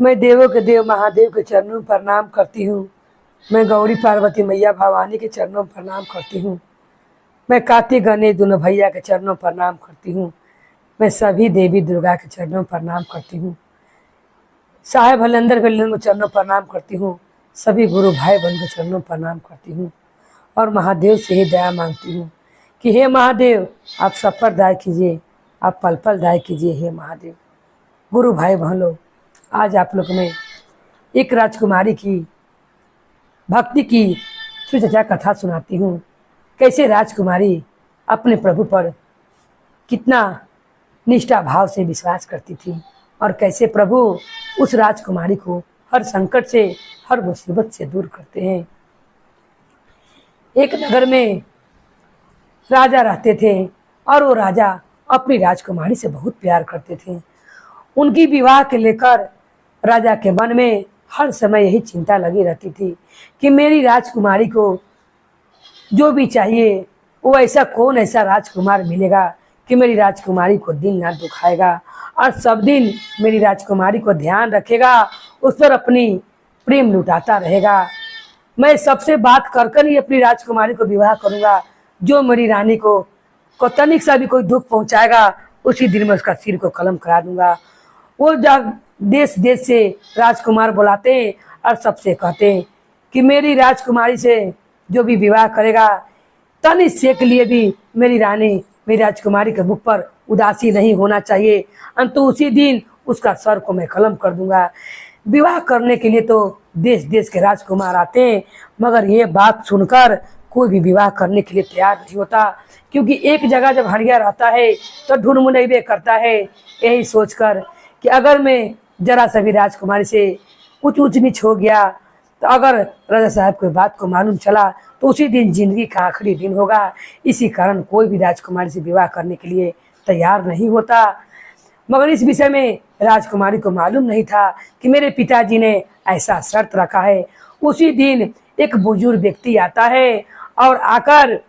मैं देवों के देव महादेव के चरणों में प्रणाम करती हूँ। मैं गौरी पार्वती मैया भवानी के चरणों में प्रणाम करती हूँ। मैं कार्तिक गणेश दोनों भैया के चरणों में प्रणाम करती हूँ। मैं सभी देवी दुर्गा के चरणों में प्रणाम करती हूँ। साहेब हलेंदर के चरणों में प्रणाम करती हूँ। सभी गुरु भाई बहन के चरणों में प्रणाम करती हूँ और महादेव से ही दया मांगती हूँ कि हे महादेव, आप सब पर दया कीजिए, आप पल पल दया कीजिए। हे महादेव, गुरु भाई बहनों, आज आप लोग में एक राजकुमारी की भक्ति की सुचर्चा कथा सुनाती हूँ। कैसे राजकुमारी अपने प्रभु पर कितना निष्ठा भाव से विश्वास करती थी और कैसे प्रभु उस राजकुमारी को हर संकट से, हर मुसीबत से दूर करते हैं। एक नगर में राजा रहते थे और वो राजा अपनी राजकुमारी से बहुत प्यार करते थे। उनकी विवाह के लेकर राजा के मन में हर समय यही चिंता लगी रहती थी कि मेरी राजकुमारी को जो भी चाहिए वो कौन ऐसा राजकुमार मिलेगा कि मेरी राजकुमारी को दिल ना दुखाएगा और सब दिन मेरी राजकुमारी को ध्यान रखेगा, उस पर अपनी प्रेम लुटाता रहेगा। मैं सबसे बात कर कर ही अपनी राजकुमारी को विवाह करूंगा। जो मेरी रानी को तनिक सा भी कोई दुख पहुंचाएगा, उसी दिन में उसका सिर को कलम करा दूंगा। वो जब देश देश से राजकुमार बुलाते और सबसे कहते कि मेरी राजकुमारी से जो भी विवाह करेगा, तनिक से के लिए भी मेरी रानी, मेरी राजकुमारी के मुख पर उदासी नहीं होना चाहिए, अंतु उसी दिन उसका सर को मैं कलम कर दूंगा। विवाह करने के लिए तो देश देश के राजकुमार आते हैं, मगर ये बात सुनकर कोई भी विवाह करने के लिए तैयार नहीं होता, क्योंकि एक जगह जब हड़िया रहता है तो ढूंढ मुनैबे करता है, यही सोचकर कि अगर मैं जरा सा भी राजकुमारी से कुछ ऊंच नीच हो गया तो अगर राजा साहब को बात को मालूम चला तो उसी दिन जिंदगी का आखिरी दिन होगा। इसी कारण कोई भी राजकुमारी से विवाह करने के लिए तैयार नहीं होता। मगर इस विषय में राजकुमारी को मालूम नहीं था कि मेरे पिताजी ने ऐसा शर्त रखा है। उसी दिन एक बुजुर्ग व्यक्ति आता है और आकर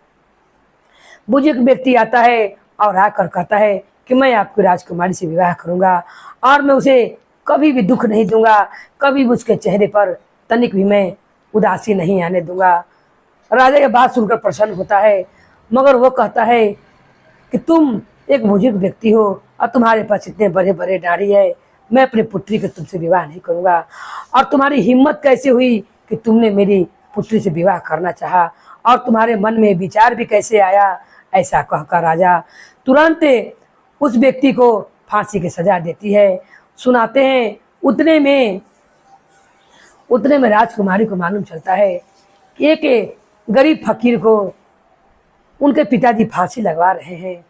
कहता है कि मैं आपकी राजकुमारी से विवाह करूंगा और मैं उसे कभी भी दुख नहीं दूंगा, कभी भी उसके चेहरे पर तनिक भी मैं उदासी नहीं आने दूंगा। राजा ये बात सुनकर प्रसन्न होता है, मगर वो कहता है कि तुम एक बुजुर्ग व्यक्ति हो और तुम्हारे पास इतने बड़े बड़े दाढ़ी है, मैं अपनी पुत्री के तुमसे विवाह नहीं करूंगा। और तुम्हारी हिम्मत कैसे हुई कि तुमने मेरी पुत्री से विवाह करना चाहा, और तुम्हारे मन में विचार भी कैसे आया। ऐसा कहकर राजा तुरंत उस व्यक्ति को फांसी की सजा देती है, सुनाते हैं। उतने में राजकुमारी को मालूम चलता है कि एक गरीब फकीर को उनके पिताजी फांसी लगवा रहे हैं।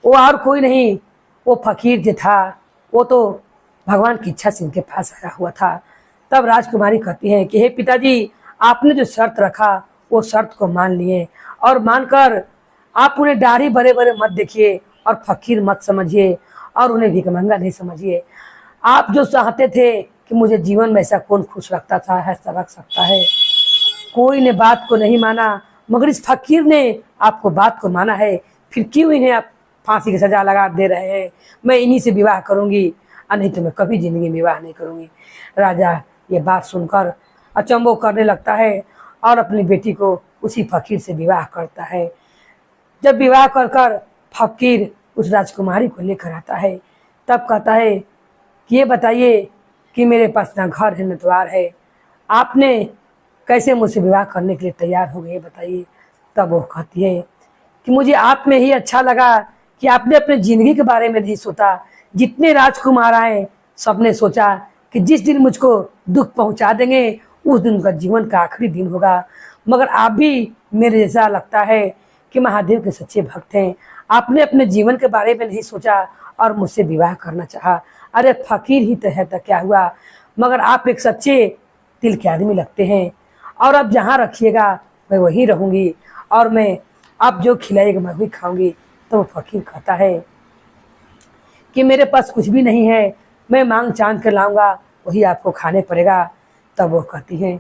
वो और कोई नहीं, वो फकीर जो था वो तो भगवान की इच्छा से उनके पास आया हुआ था। तब राजकुमारी कहती है कि हे पिताजी, आपने जो शर्त रखा वो शर्त को मान लिए, और मानकर आप उन्हें दाढ़ी बड़े बड़े मत देखिए और फकीर मत समझिए और उन्हें भिखमंगा नहीं समझिए। आप जो चाहते थे कि मुझे जीवन में ऐसा कौन खुश रखता था, ऐसा रख सकता है। कोई ने बात को नहीं माना, मगर इस फकीर ने आपको बात को माना है, फिर क्यों इन्हें आप फांसी की सजा लगा दे रहे हैं। मैं इन्हीं से विवाह करूंगी और नहीं तो मैं कभी जिंदगी में विवाह नहीं करूंगी। राजा ये बात सुनकर अचंभो करने लगता है और अपनी बेटी को उसी फकीर से विवाह करता है। जब विवाह कर कर फकीर उस राजकुमारी को लेकर आता है, तब कहता है कि ये बताइए कि मेरे पास ना घर है न द्वार है, आपने कैसे मुझसे विवाह करने के लिए तैयार हो गए, बताइए। तब वो कहती है कि मुझे आप में ही अच्छा लगा कि आपने अपने ज़िंदगी के बारे में नहीं सोचा। जितने राजकुमार आए सबने सोचा कि जिस दिन मुझको दुख पहुंचा देंगे उस दिन उनका जीवन का आखिरी दिन होगा, मगर आप भी मेरे जैसा लगता है कि महादेव के सच्चे भक्त हैं। आपने अपने जीवन के बारे में नहीं सोचा और मुझसे विवाह करना चाहा। अरे फकीर ही तो है तो क्या हुआ, मगर आप एक सच्चे दिल के आदमी लगते हैं, और अब जहाँ रखिएगा मैं वहीं रहूँगी और मैं आप जो खिलाइएगा मैं वही खाऊंगी। तो वो फकीर कहता है कि मेरे पास कुछ भी नहीं है, मैं मांग चांद कर लाऊंगा, वही आपको खाने पड़ेगा। तब वो कहती हैं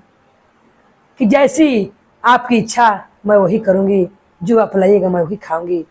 कि जैसी आपकी इच्छा मैं वही करूँगी, जो आप लाइएगा मैं वही खाऊंगी।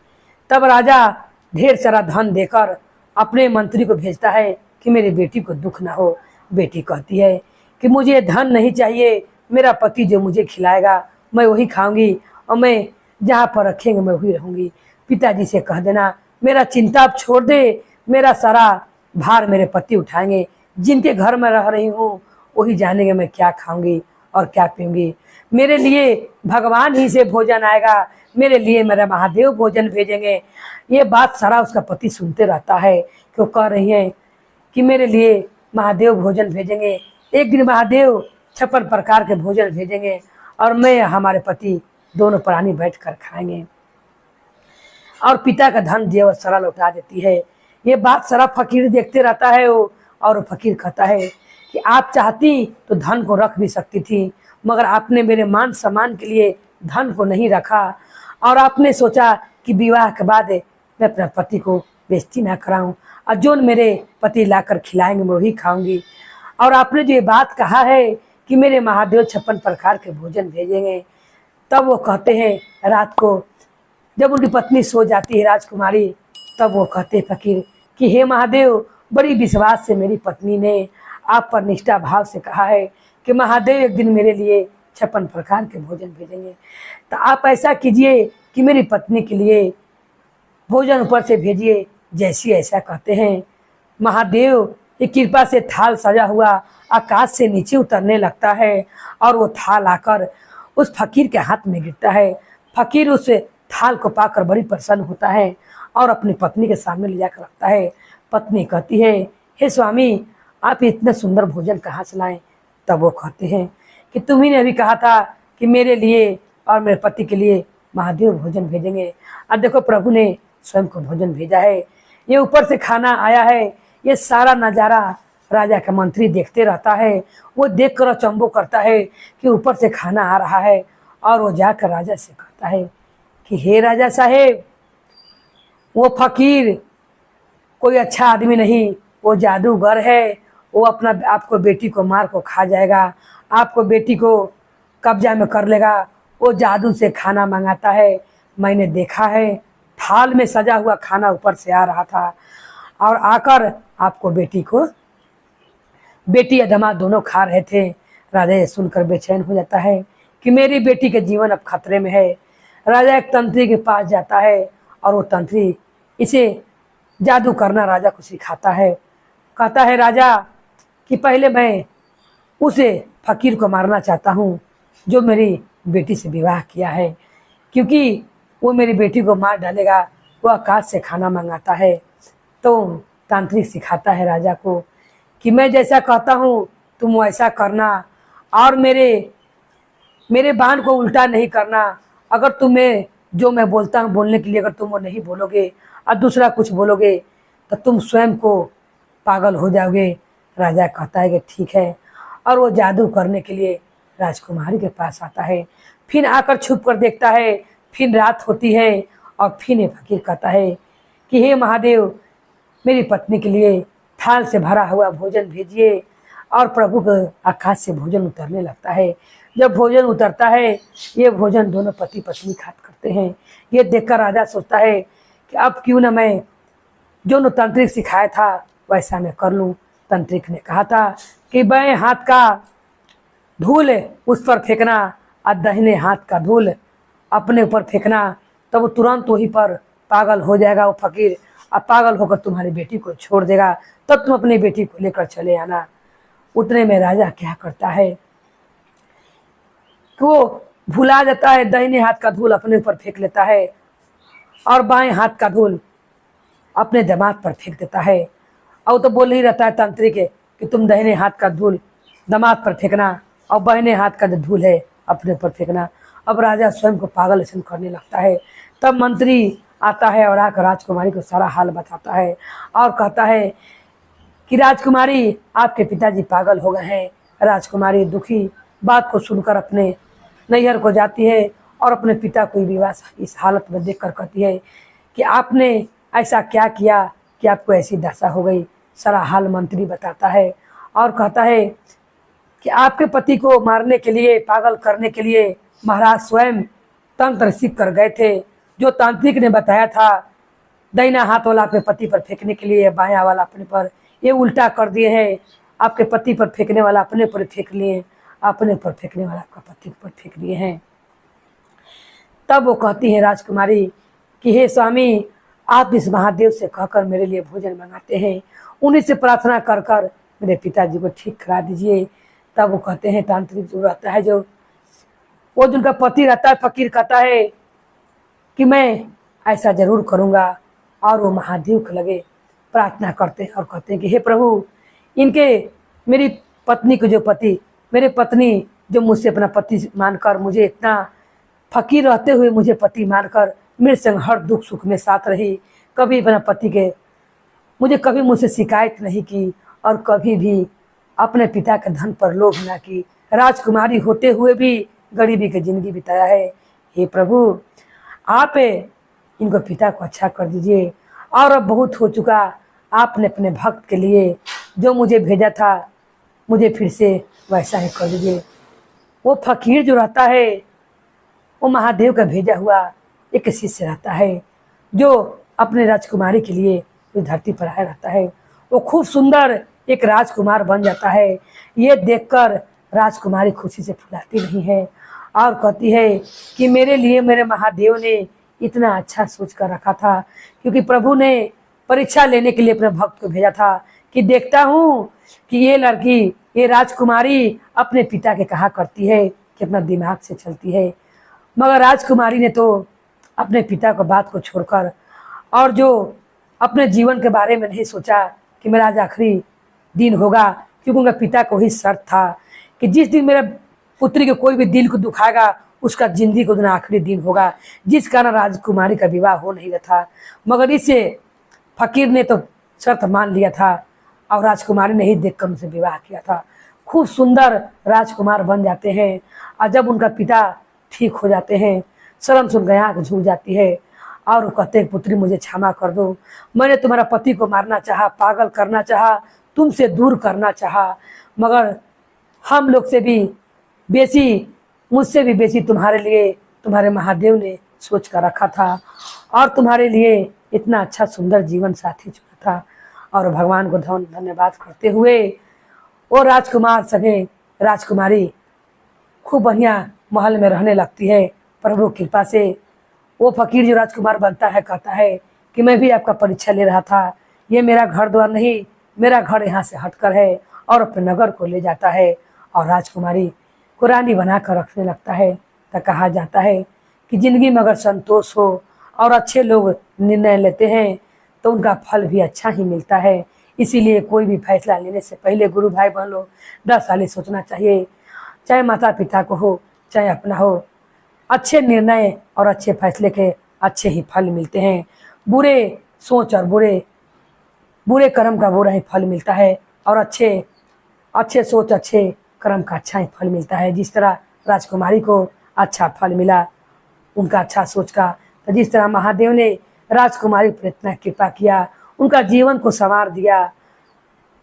तब राजा ढेर सारा धन देकर अपने मंत्री को भेजता है कि मेरी बेटी को दुख ना हो। बेटी कहती है कि मुझे धन नहीं चाहिए, मेरा पति जो मुझे खिलाएगा मैं वही खाऊंगी और मैं जहाँ पर रखेंगे मैं वही रहूंगी। पिताजी से कह देना मेरा चिंता आप छोड़ दे, मेरा सारा भार मेरे पति उठाएंगे, जिनके घर में रह रही हूँ वही जानेंगे मैं क्या खाऊंगी और क्या पीऊंगी। मेरे लिए भगवान ही से भोजन आएगा, मेरे लिए मेरा महादेव भोजन भेजेंगे। ये बात सारा उसका पति सुनते रहता है कि वो कह रही है कि मेरे लिए महादेव भोजन भेजेंगे, एक दिन महादेव 56 प्रकार के भोजन भेजेंगे और मैं हमारे पति दोनों प्राणी बैठ कर खाएंगे। और पिता का धन देव सारा लौटा देती है। ये बात सारा फकीर देखते रहता है वो, और वो फकीर कहता है कि आप चाहती तो धन को रख भी सकती थी, मगर आपने मेरे मान सम्मान के लिए धन को नहीं रखा और आपने सोचा कि विवाह के बाद मैं अपने पति को बेइज्जती ना कराऊं और जो मेरे पति लाकर खिलाएंगे मैं वही खाऊंगी। और आपने जो ये बात कहा है कि मेरे महादेव 56 प्रकार के भोजन भेजेंगे, तब वो कहते हैं रात को जब उनकी पत्नी सो जाती है राजकुमारी, तब वो कहते हैं फकीर कि हे महादेव, बड़ी विश्वास से मेरी पत्नी ने आप पर निष्ठा भाव से कहा है कि महादेव एक दिन मेरे लिए 56 प्रकार के भोजन भेजेंगे, तो आप ऐसा कीजिए कि मेरी पत्नी के लिए भोजन ऊपर से भेजिए। जैसी ऐसा कहते हैं महादेव की कृपा से थाल सजा हुआ आकाश से नीचे उतरने लगता है और वो थाल आकर उस फकीर के हाथ में गिरता है। फकीर उस थाल को पाकर बड़ी प्रसन्न होता है और अपनी पत्नी के सामने ले जाकर रखता है। पत्नी कहती है हे स्वामी, आप इतने सुंदर भोजन कहाँ से लाएं? तब वो कहते हैं कि तुम्ही ने अभी कहा था कि मेरे लिए और मेरे पति के लिए महादेव भोजन भेजेंगे, और देखो प्रभु ने स्वयं को भोजन भेजा है। ये ऊपर से खाना आया है। ये सारा नज़ारा राजा का मंत्री देखते रहता है। वो देख कर अचंभो करता है कि ऊपर से खाना आ रहा है, और वो जाकर राजा से कहता है कि हे राजा साहेब, वो फकीर कोई अच्छा आदमी नहीं, वो जादूगर है। वो अपना आपको बेटी को मार को खा जाएगा, आपको बेटी को कब्जा में कर लेगा। वो जादू से खाना मंगाता है। मैंने देखा है थाल में सजा हुआ खाना ऊपर से आ रहा था और आकर आपको बेटी या दामाद दोनों खा रहे थे। राजा ये सुनकर बेचैन हो जाता है कि मेरी बेटी के जीवन अब खतरे में है। राजा एक तंत्री के पास जाता है और वो तंत्री इसे जादू करना राजा को सिखाता है। कहता है राजा कि पहले मैं उसे फकीर को मारना चाहता हूँ जो मेरी बेटी से विवाह किया है, क्योंकि वो मेरी बेटी को मार डालेगा। वो आकाश से खाना मंगाता है। तो तांत्रिक सिखाता है राजा को कि मैं जैसा कहता हूँ तुम वैसा करना और मेरे बाण को उल्टा नहीं करना। अगर तुम्हें जो मैं बोलता हूँ बोलने के लिए अगर तुम वो नहीं बोलोगे और दूसरा कुछ बोलोगे तो तुम स्वयं को पागल हो जाओगे। राजा कहता है कि ठीक है, और वो जादू करने के लिए राजकुमारी के पास आता है। फिर आकर छुप कर देखता है। फिर रात होती है और फिर ये फकीर कहता है कि हे महादेव, मेरी पत्नी के लिए थाल से भरा हुआ भोजन भेजिए। और प्रभु के आकाश से भोजन उतरने लगता है। जब भोजन उतरता है, ये भोजन दोनों पति पत्नी खात करते हैं। ये देखकर राजा सोचता है कि अब क्यों ना मैं जो तांत्रिक सिखाया था वैसा मैं कर लूँ। तांत्रिक ने कहा था कि बाएं हाथ का धूल उस पर फेंकना और दाहिने हाथ का धूल अपने ऊपर फेंकना, तब वो तुरंत वहीं पर पागल हो जाएगा वो फकीर, अब पागल होकर तुम्हारी बेटी को छोड़ देगा, तब तुम अपनी बेटी को लेकर चले आना। उतने में राजा क्या करता है कि वो भुला जाता है, दाहिने हाथ का धूल अपने ऊपर फेंक लेता है और बाएं हाथ का धूल अपने दामाद पर फेंक देता है। और तो बोल ही रहता है तांत्रिक कि तुम दाहिने हाथ का धूल दामाद पर फेंकना और बाहिने हाथ का जो धूल है अपने ऊपर फेंकना। अब राजा स्वयं को पागल ऐसा करने लगता है। तब मंत्री आता है और आकर राजकुमारी को सारा हाल बताता है और कहता है कि राजकुमारी, आपके पिताजी पागल हो गए हैं। राजकुमारी दुखी बात को सुनकर अपने नैहर को जाती है और अपने पिता को विवाह इस हालत में देखकर कहती है कि आपने ऐसा क्या किया कि आपको ऐसी दशा हो गई। सारा हाल मंत्री बताता है और कहता है कि आपके पति को मारने के लिए, पागल करने के लिए महाराज स्वयं तंत्र सीख कर गए थे। जो तांत्रिक ने बताया था दाहिना हाथ वाला अपने पति पर फेंकने के लिए, बायां वाला अपने पर, ये उल्टा कर दिए हैं आपके पति पर फेंकने वाला अपने पर फेंक लिए, अपने पर फेंकने वाला आपका पति पर फेंक लिए हैं। तब वो कहती है राजकुमारी कि हे स्वामी, आप इस महादेव से कहकर मेरे लिए भोजन मंगाते हैं, उन्हीं से प्रार्थना कर कर मेरे पिताजी को ठीक करा दीजिए। तब वो कहते हैं, तांत्रिक जो रहता है, जो वो जिनका पति रहता है, फकीर कहता है कि मैं ऐसा जरूर करूँगा। और वो महादेव को लगे प्रार्थना करते हैं और कहते हैं कि हे प्रभु, इनके मेरी पत्नी को जो पति, मेरे पत्नी जो मुझसे अपना पति मानकर, मुझे इतना फकीर रहते हुए मुझे पति मानकर मेरे संग हर दुख सुख में साथ रही, कभी अपना पति के मुझे कभी मुझसे शिकायत नहीं की और कभी भी अपने पिता के धन पर लोभ ना की, राजकुमारी होते हुए भी गरीबी की जिंदगी बिताया है। हे प्रभु, आप इनको पिता को अच्छा कर दीजिए। और अब बहुत हो चुका, आपने अपने भक्त के लिए जो मुझे भेजा था, मुझे फिर से वैसा ही कर दीजिए। वो फकीर जो रहता है, वो महादेव का भेजा हुआ एक शिष्य रहता है, जो अपने राजकुमारी के लिए इस धरती पर आया रहता है। वो खूब सुंदर एक राजकुमार बन जाता है। ये देखकर राजकुमारी खुशी से फुलाती नहीं है और कहती है कि मेरे लिए मेरे महादेव ने इतना अच्छा सोच कर रखा था, क्योंकि प्रभु ने परीक्षा लेने के लिए अपने भक्त को भेजा था कि देखता हूँ कि ये लड़की, ये राजकुमारी अपने पिता के कहा करती है कि अपना दिमाग से चलती है। मगर राजकुमारी ने तो अपने पिता को बात को छोड़कर और जो अपने जीवन के बारे में नहीं सोचा कि मेरा आज आखिरी दिन होगा, क्योंकि उनका पिता को ही शर्त था कि जिस दिन मेरे पुत्री के कोई भी दिल को दुखाएगा उसका जिंदगी को दिन आखिरी दिन होगा, जिस कारण राजकुमारी का विवाह हो नहीं रहा था। मगर इसे फकीर ने तो शर्त मान लिया था और राजकुमारी ने ही देखकर उनसे विवाह किया था। खूब सुंदर राजकुमार बन जाते हैं और जब उनका पिता ठीक हो जाते हैं, शर्म सुनकर आँख झुक जाती है और वो कहते हैं, पुत्री मुझे क्षमा कर दो, मैंने तुम्हारा पति को मारना चाहा, पागल करना चाहा, तुमसे दूर करना चाहा, मगर हम लोग से भी बेसी, मुझसे भी बेसी तुम्हारे लिए तुम्हारे महादेव ने सोच कर रखा था और तुम्हारे लिए इतना अच्छा सुंदर जीवन साथी चुना था। और भगवान को धन्यवाद करते हुए वो राजकुमार सगे राजकुमारी खूब बढ़िया महल में रहने लगती है। प्रभु कृपा से वो फकीर जो राजकुमार बनता है कहता है कि मैं भी आपका परीक्षा ले रहा था, ये मेरा घर द्वार नहीं, मेरा घर यहाँ से हटकर है, और अपने नगर को ले जाता है और राजकुमारी को रानी बना कर रखने लगता है। तो कहा जाता है कि जिंदगी में अगर संतोष हो और अच्छे लोग निर्णय लेते हैं तो उनका फल भी अच्छा ही मिलता है। इसीलिए कोई भी फैसला लेने से पहले गुरु भाई बहन लोग 10 साल सोचना चाहिए, चाहे माता पिता को हो चाहे अपना हो। अच्छे निर्णय और अच्छे फैसले के अच्छे ही फल मिलते हैं, बुरे सोच और बुरे कर्म का बुरा ही फल मिलता है और अच्छे सोच अच्छे कर्म का अच्छा ही फल मिलता है। जिस तरह राजकुमारी को अच्छा फल मिला उनका अच्छा सोच का, तो जिस तरह महादेव ने राजकुमारी पर इतना कृपा किया, उनका जीवन को संवार दिया,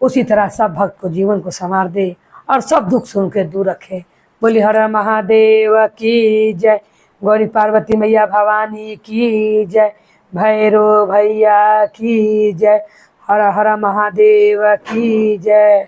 उसी तरह सब भक्त को जीवन को संवार दे और सब दुख सुन के दूर रखे। बोली हर महादेव की जय, गौरी पार्वती मैया भवानी की जय, भैरव भैया की जय, हर हर महादेव की जय।